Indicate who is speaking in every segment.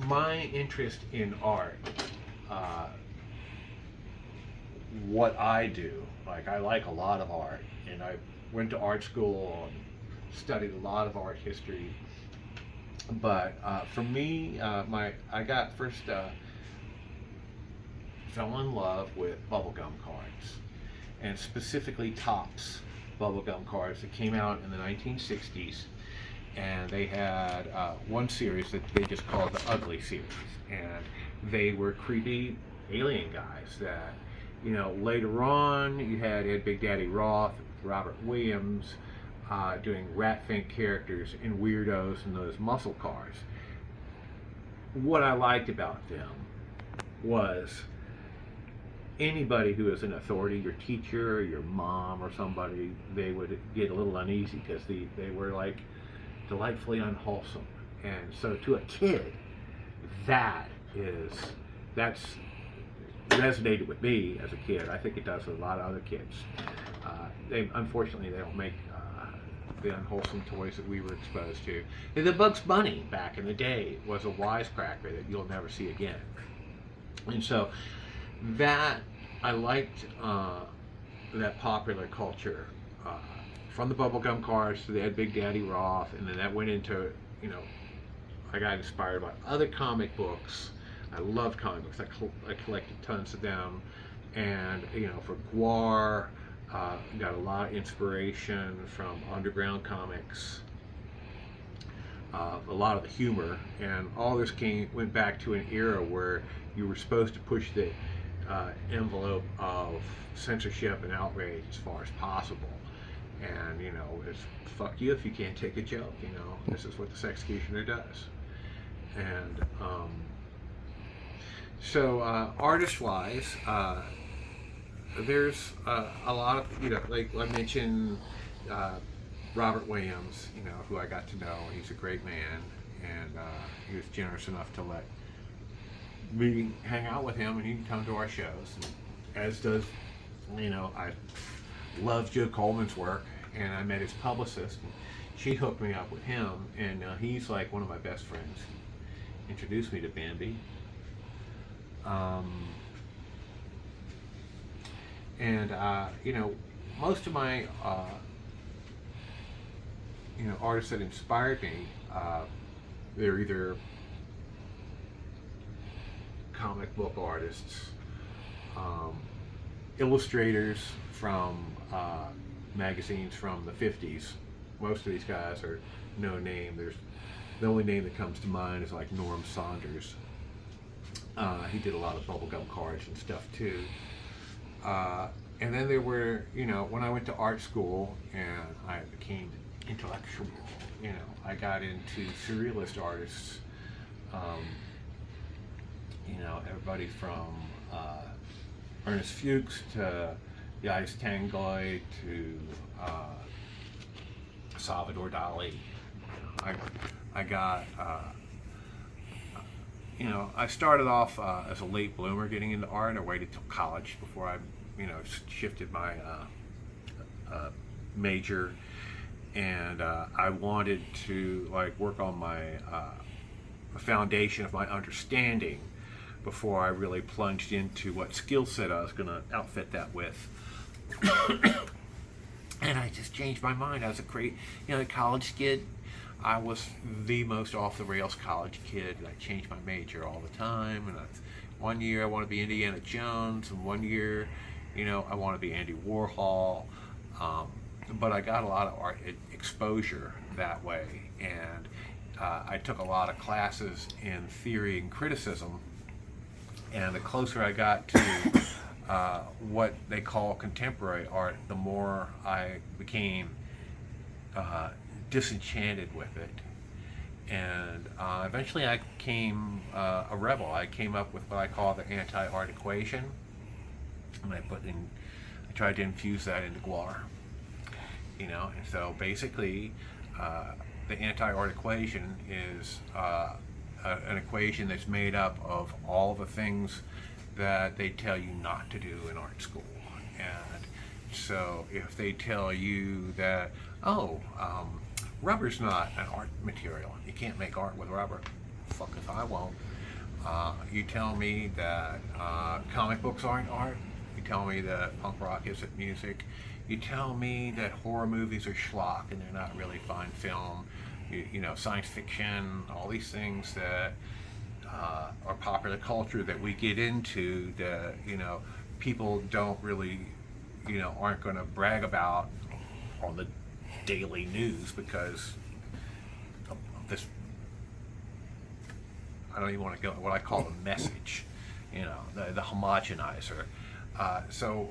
Speaker 1: my interest in art, uh, what I do, like I like a lot of art, and I went to art school and studied a lot of art history. But for me, I got first fell in love with bubblegum cards, and specifically Topps bubblegum cards that came out in the 1960s. And they had one series that they just called the Ugly series, and they were creepy alien guys that, later on you had Ed Big Daddy Roth, Robert Williams, doing rat fink characters and weirdos and those muscle cars. What I liked about them was anybody who was an authority, your teacher, your mom, or somebody, they would get a little uneasy because they were like delightfully unwholesome. And so to a kid, that's resonated with me as a kid. I think it does with a lot of other kids. Unfortunately, they don't make the unwholesome toys that we were exposed to. The Bugs Bunny back in the day was a wisecracker that you'll never see again. And so that I liked that popular culture, from the bubblegum cards to the Ed Big Daddy Roth, and then that went into, I got inspired by other comic books. I loved comic books. I collected tons of them, and for Guar, got a lot of inspiration from underground comics. A lot of the humor, and all this went back to an era where you were supposed to push the envelope of censorship and outrage as far as possible. And it's fuck you if you can't take a joke. This is what the Sexecutioner does. And so artist-wise, there's a lot of, like I mentioned, Robert Williams, who I got to know. He's a great man, and he was generous enough to let me hang out with him, and he can come to our shows. And as does, I love Joe Coleman's work, and I met his publicist, and she hooked me up with him, and he's like one of my best friends. He introduced me to Bambi. And most of my artists that inspired me, they're either comic book artists, illustrators from magazines from the 50s. Most of these guys are no name. The only name that comes to mind is like Norm Saunders. He did a lot of bubblegum cards and stuff too. And then there were, when I went to art school and I became intellectual, I got into surrealist artists. Everybody from Ernest Fuchs to Yais Tangoy to Salvador Dali. I got, I started off as a late bloomer getting into art. I waited till college before I, shifted my major, and I wanted to work on my foundation of my understanding before I really plunged into what skill set I was going to outfit that with. And I just changed my mind. I was a great, college kid. I was the most off-the-rails college kid. I changed my major all the time. And one year I want to be Indiana Jones, and one year, I want to be Andy Warhol. But I got a lot of art exposure that way. And I took a lot of classes in theory and criticism. And the closer I got to what they call contemporary art, the more I became disenchanted with it. And eventually I became a rebel. I came up with what I call the anti-art equation. And I tried to infuse that into Guar. And so basically the anti-art equation is an equation that's made up of all the things that they tell you not to do in art school. And so if they tell you that, rubber's not an art material, you can't make art with rubber, fuck if I won't. You tell me that comic books aren't art. You tell me that punk rock isn't music. You tell me that horror movies are schlock and they're not really fine film. You know, science fiction, all these things that are popular culture that we get into that, you know, people don't really, you know, aren't going to brag about on the daily news because of this, I don't even want to go, what I call the message, you know, the homogenizer. So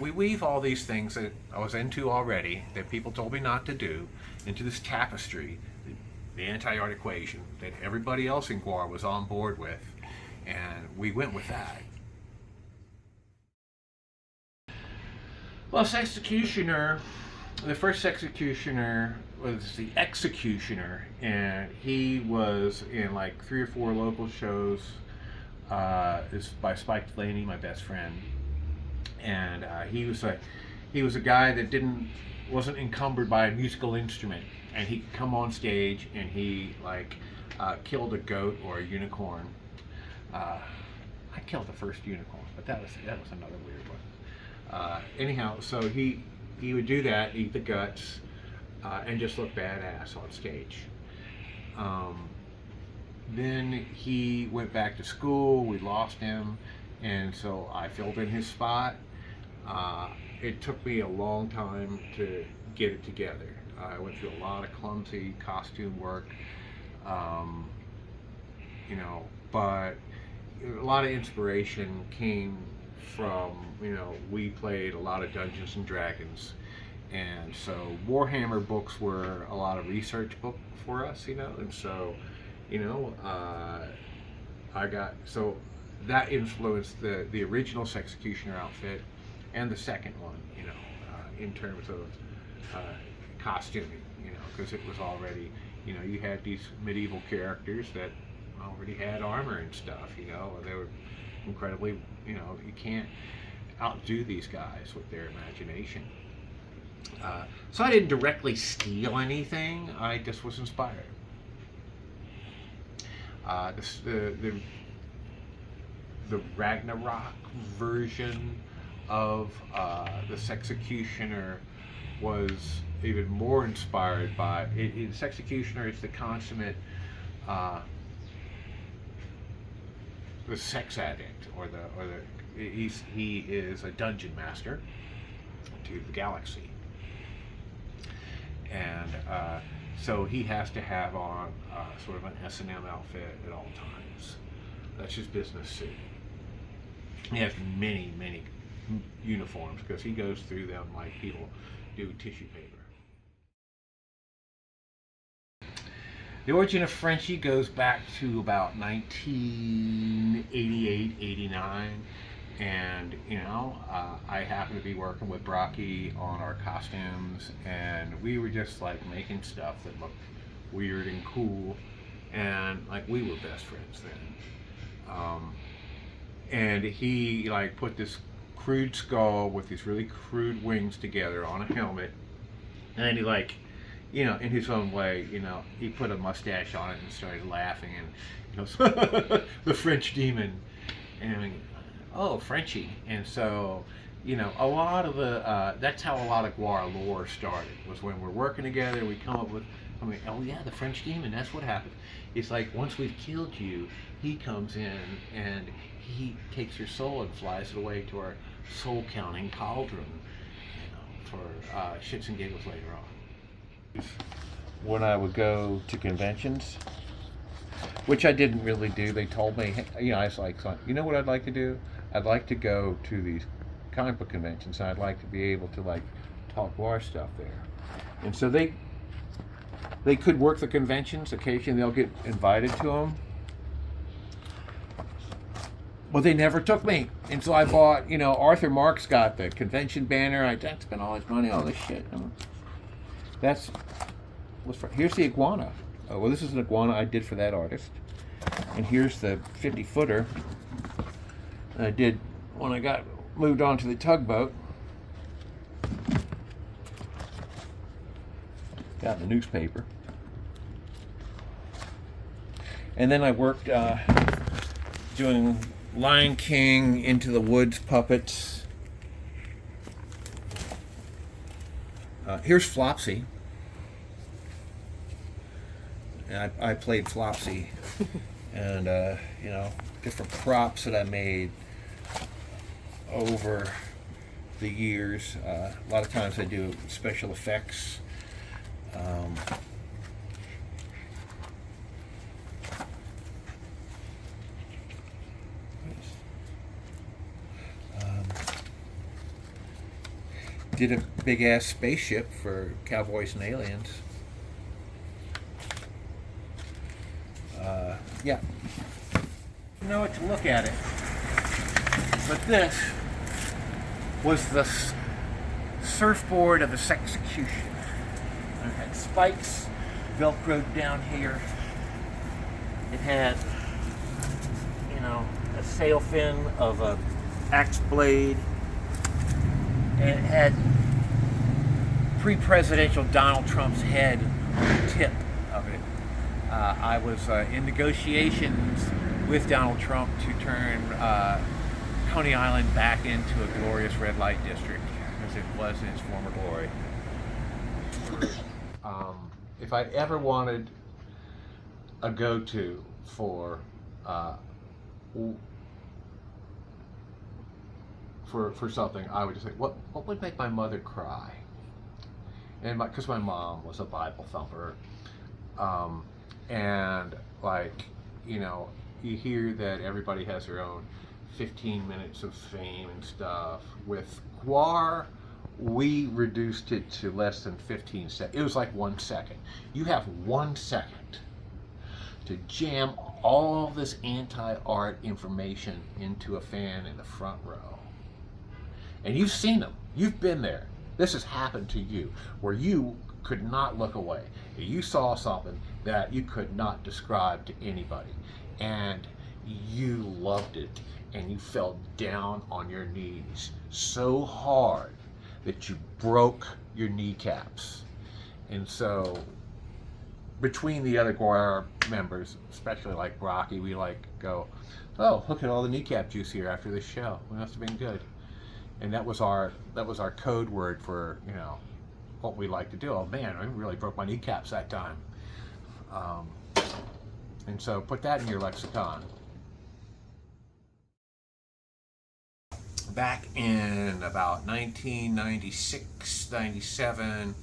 Speaker 1: we weave all these things that I was into already, that people told me not to do, into this tapestry, the anti-art equation that everybody else in Guar was on board with, and we went with that. Well, Sexecutioner, the first Sexecutioner was the Executioner, and he was in like 3 or 4 local shows. It's by Spike Delaney, my best friend, and he was a guy that wasn't encumbered by a musical instrument, and he could come on stage and he like killed a goat or a unicorn. I killed the first unicorn, but that was another weird one. Anyhow, so he would do that, eat the guts, and just look badass on stage. Then he went back to school. We lost him, and so I filled in his spot. It took me a long time to get it together. I went through a lot of clumsy costume work, you know, but a lot of inspiration came from, you know, we played a lot of Dungeons and Dragons, and so Warhammer books were a lot of research book for us, you know, and so, you know, so that influenced the original Sexecutioner outfit and the second one, you know, in terms of costuming, you know, because it was already, you know, you had these medieval characters that already had armor and stuff, you know, they were incredibly, you know, you can't outdo these guys with their imagination. So I didn't directly steal anything, I just was inspired. The Ragnarok version of the Sexecutioner was even more inspired by it. Sexecutioner is the consummate the sex addict, or he is a dungeon master to the galaxy, and so he has to have on sort of an S&M outfit at all times. That's his business suit. He has many uniforms because he goes through them like people do tissue paper. The origin of Frenchie goes back to about 1988, 89, and you know, I happened to be working with Brocky on our costumes, and we were just like making stuff that looked weird and cool, and like we were best friends then. And he like put this crude skull with these really crude wings together on a helmet, and then he like, you know, in his own way, you know, he put a mustache on it and started laughing, and he goes, the French demon, and oh, Frenchie. And so, you know, a lot of the, that's how a lot of Guar lore started, was when we're working together, we come up with, I mean, oh yeah, the French demon, that's what happens. It's like, once we've killed you, he comes in and he takes your soul and flies it away to our soul counting cauldron, you know, for shits and giggles later on. When I would go to conventions, which I didn't really do, they told me, hey, you know, I was like, you know what I'd like to do? I'd like to go to these comic book conventions, and I'd like to be able to like talk war stuff there. And so they could work the conventions. Occasionally they'll get invited to them, but they never took me. And so I bought, you know, Arthur Marks got the convention banner. I spent all his money on this shit. Here's the iguana. Oh, well, this is an iguana I did for that artist. And here's the 50-footer I did when I got moved on to the tugboat. Got in the newspaper. And then I worked doing Lion King, Into the Woods puppets. Here's Flopsy. And I played Flopsy. And, you know, different props that I made over the years. A lot of times I do special effects. Did a big ass spaceship for Cowboys and Aliens. Yeah. You know what, to look at it. But this was the surfboard of the Sexecution. It had spikes velcroed down here. It had, you know, a sail fin of a axe blade. And it had pre-presidential Donald Trump's head on the tip of it. I was in negotiations with Donald Trump to turn Coney Island back into a glorious red light district, as it was in its former glory. If I ever wanted a go-to for something, I would just say, what would make my mother cry? And because my mom was a Bible thumper, and like, you know, you hear that everybody has their own 15 minutes of fame and stuff. With GWAR, we reduced it to less than 15 seconds. It was like 1 second. You have 1 second to jam all this anti-art information into a fan in the front row. And you've seen them. You've been there. This has happened to you, where you could not look away. You saw something that you could not describe to anybody, and you loved it, and you fell down on your knees so hard that you broke your kneecaps. And so, between the other GWAR members, especially like Rocky, we like go, oh, look at all the kneecap juice here after this show. It must have been good. And that was our code word for, you know, what we like to do. Oh man, I really broke my kneecaps that time. And so put that in your lexicon. Back in about 1996, 97,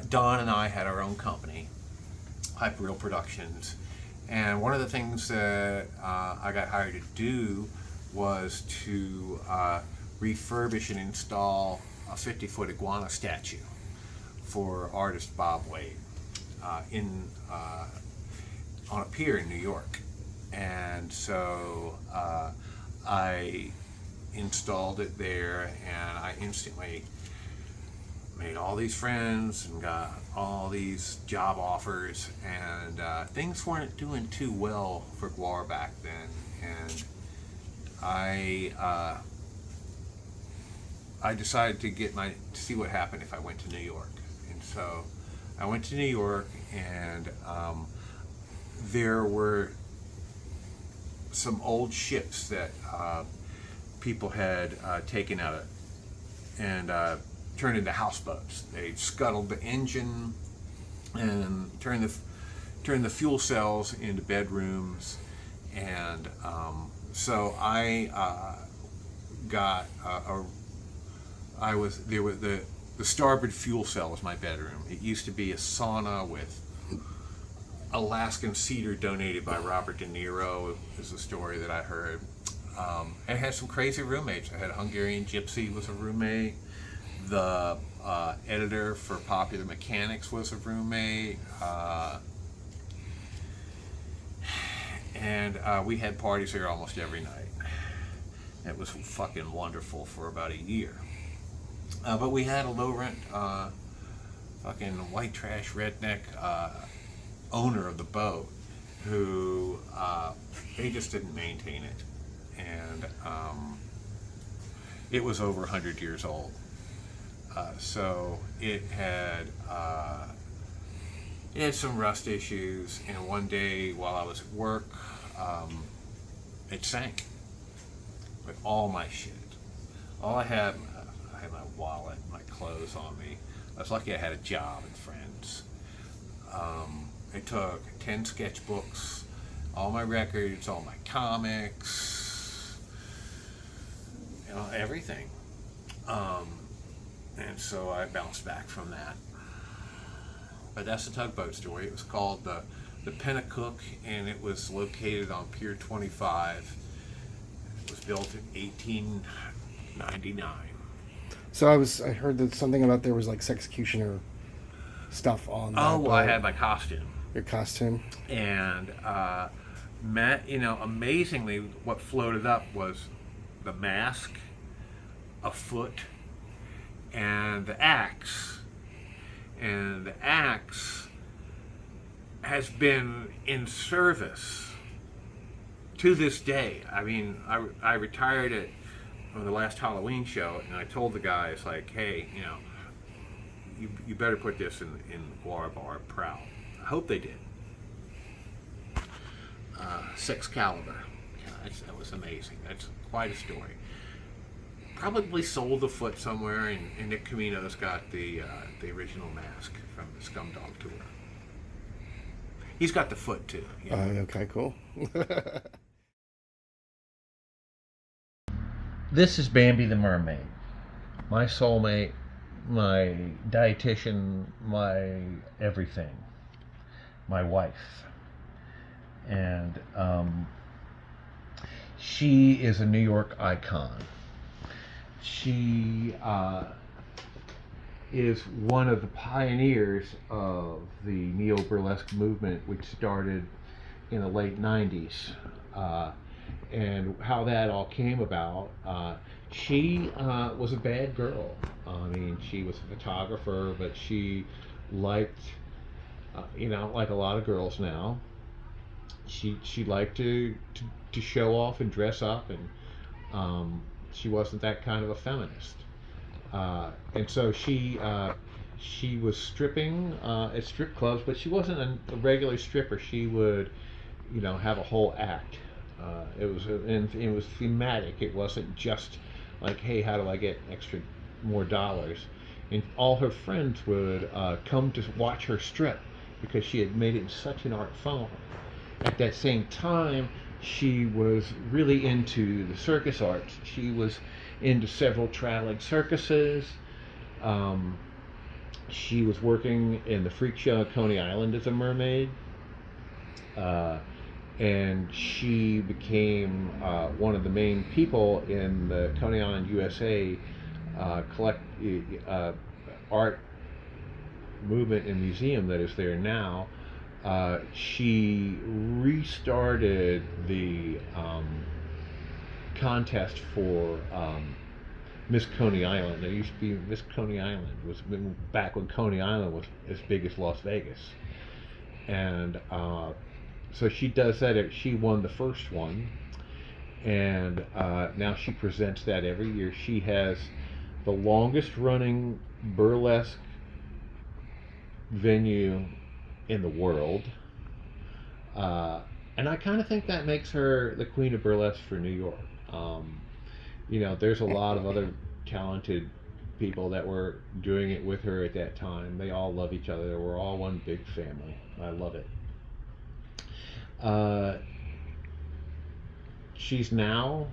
Speaker 1: Don and I had our own company, Hyperreal Productions. And one of the things that I got hired to do was to refurbish and install a 50-foot iguana statue for artist Bob Wade on a pier in New York. And so I installed it there, and I instantly made all these friends and got all these job offers, and things weren't doing too well for GWAR back then. And I decided to see what happened if I went to New York. And so I went to New York, and there were some old ships that people had taken out and turned into houseboats. They scuttled the engine and turned the fuel cells into bedrooms. And so I got the starboard fuel cell was my bedroom. It used to be a sauna with Alaskan cedar donated by Robert De Niro, is the story that I heard. And I had some crazy roommates. I had a Hungarian gypsy was a roommate. The editor for Popular Mechanics was a roommate. And we had parties there almost every night. It was fucking wonderful for about a year. But we had a low rent, fucking white trash redneck owner of the boat who they just didn't maintain it. And it was over 100 years old. So it had some rust issues. And one day while I was at work, it sank with all my shit. All I had my wallet, my clothes on me. I was lucky I had a job and friends. It took 10 sketchbooks, all my records, all my comics, everything. And so I bounced back from that. But that's the tugboat story. It was called the Pennacook, and it was located on Pier 25. It was built in 1899.
Speaker 2: So I heard that something about there was like executioner stuff on that.
Speaker 1: Oh, well, I had my costume.
Speaker 2: Your costume.
Speaker 1: And amazingly, what floated up was the mask, a foot, and the axe. And the axe has been in service to this day. I mean, I retired at the last Halloween show, and I told the guys, like, hey, you better put this in the Guar Bar proud. I hope they did. 6 caliber. Yeah, that was amazing. That's quite a story. Probably sold the foot somewhere, and Nick Camino's got the original mask from the Scumdog tour. He's got the foot too.
Speaker 2: Okay, cool.
Speaker 1: This is Bambi the Mermaid, my soulmate, my dietitian, my everything, my wife. And she is a New York icon. She is one of the pioneers of the neo-burlesque movement, which started in the late 90s. And how that all came about, she was a bad girl. I mean, she was a photographer, but she liked, like a lot of girls now, she liked to show off and dress up, and she wasn't that kind of a feminist. And so she was stripping at strip clubs, but she wasn't a regular stripper. She would, have a whole act. It was thematic. It wasn't just like, hey, how do I get more dollars? And all her friends would come to watch her strip because she had made it in such an art form. At that same time, she was really into the circus arts. She was into several traveling circuses. She was working in the freak show at Coney Island as a mermaid. And she became one of the main people in the Coney Island, USA art movement and museum that is there now. She restarted the contest for Miss Coney Island. There used to be Miss Coney Island. It was back when Coney Island was as big as Las Vegas. And so she does that. She won the first one, and now she presents that every year. She has the longest running burlesque venue in the world, and I kind of think that makes her the queen of burlesque for New York. There's a lot of other talented people that were doing it with her at that time. They all love each other. We're all one big family. I love it. She's now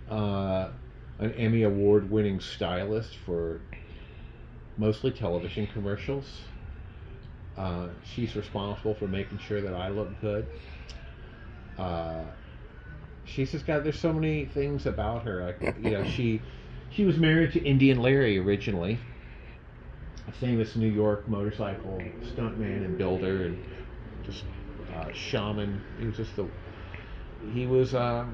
Speaker 1: an Emmy Award winning stylist for mostly television commercials. She's responsible for making sure that I look good. She's just there's so many things about her. She was married to Indian Larry originally, a famous New York motorcycle stuntman and builder, and just shaman. He was I'd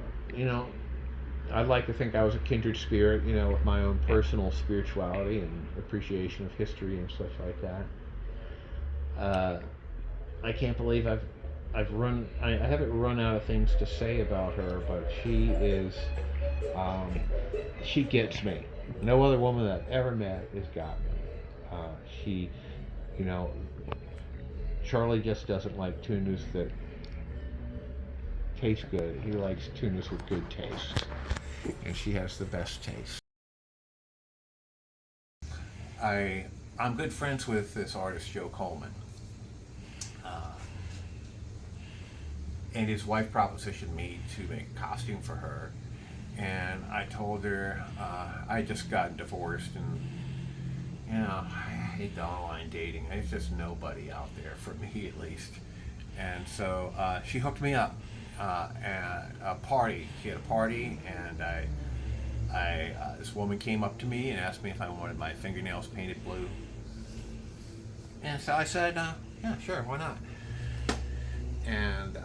Speaker 1: like to think I was a kindred spirit, with my own personal spirituality and appreciation of history and such like that. I can't believe I haven't run out of things to say about her, but she gets me. No other woman that I've ever met has got me. Charlie just doesn't like tunas that tastes good. He likes tunas with good taste, and she has the best taste. I'm good friends with this artist Joe Coleman, and his wife propositioned me to make a costume for her, and I told her I just got divorced, and I hate the online dating. There's just nobody out there for me, at least. And so she hooked me up at a party. She had a party, and this woman came up to me and asked me if I wanted my fingernails painted blue. And so I said, yeah, sure, why not? And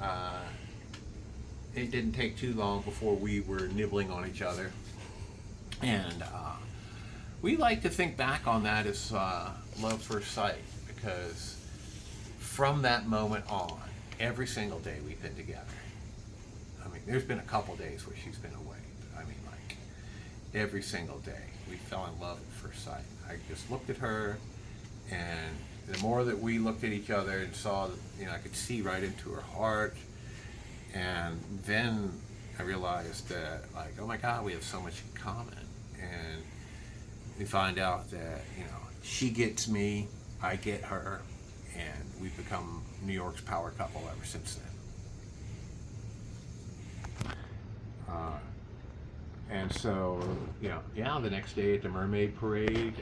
Speaker 1: it didn't take too long before we were nibbling on each other. And we like to think back on that as love first sight, because from that moment on, every single day we've been together. I mean, there's been a couple days where she's been away, but I mean, like, every single day we fell in love at first sight. I just looked at her, and the more that we looked at each other and saw, I could see right into her heart. And then I realized that, like, oh my God, we have so much in common. And we find out that, she gets me, I get her, and we've become New York's power couple ever since then. And so, the next day at the Mermaid Parade,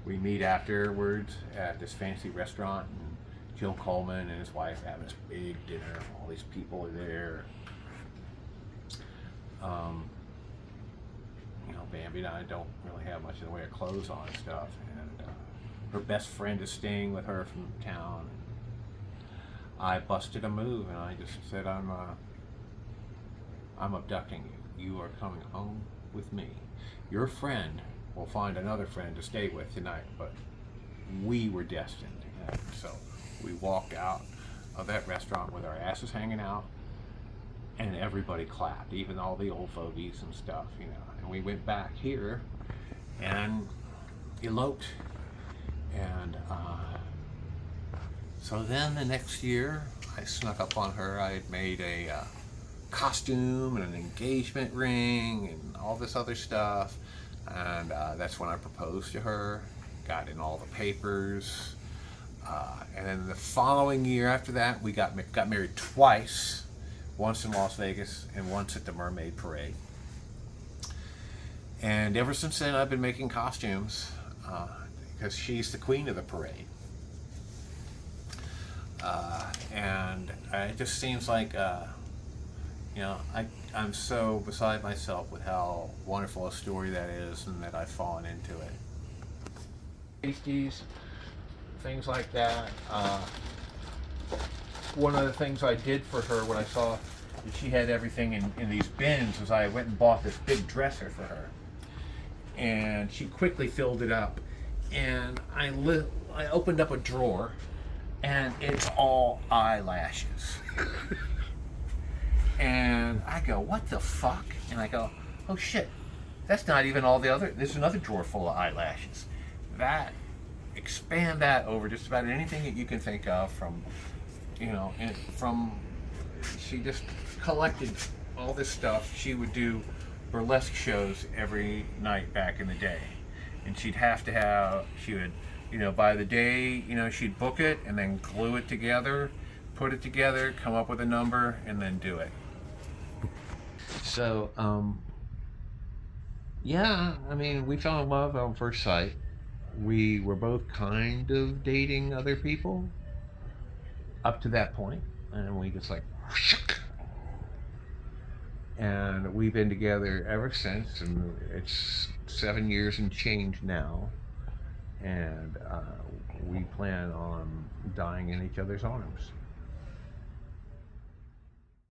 Speaker 1: we meet afterwards at this fancy restaurant, and Joe Coleman and his wife have this big dinner. All these people are there. Bambi and I don't really have much in the way of clothes on and stuff, and her best friend is staying with her from town. I busted a move, and I just said, I'm abducting you. You are coming home with me. Your friend will find another friend to stay with tonight, but we were destined. And so we walked out of that restaurant with our asses hanging out, and everybody clapped, even all the old fogies and stuff, And we went back here and eloped. And so then the next year, I snuck up on her. I had made a costume and an engagement ring and all this other stuff. And that's when I proposed to her, got in all the papers. And then the following year after that, we got married twice. Once in Las Vegas and once at the Mermaid Parade. And ever since then, I've been making costumes because she's the queen of the parade. And it just seems like, I'm so beside myself with how wonderful a story that is, and that I've fallen into it. Pasties, things like that. One of the things I did for her when I saw that she had everything in these bins was I went and bought this big dresser for her. And she quickly filled it up. And I opened up a drawer, and it's all eyelashes. And I go, what the fuck? And I go, oh shit, that's not even all the other, there's another drawer full of eyelashes. Expand that over just about anything that you can think of from, she just collected all this stuff. She would do burlesque shows every night back in the day. And she would, by the day, she'd book it and then glue it together, put it together, come up with a number, and then do it. So, we fell in love on first sight. We were both kind of dating other people up to that point, and we just and we've been together ever since, and it's 7 years and change now, and we plan on dying in each other's arms.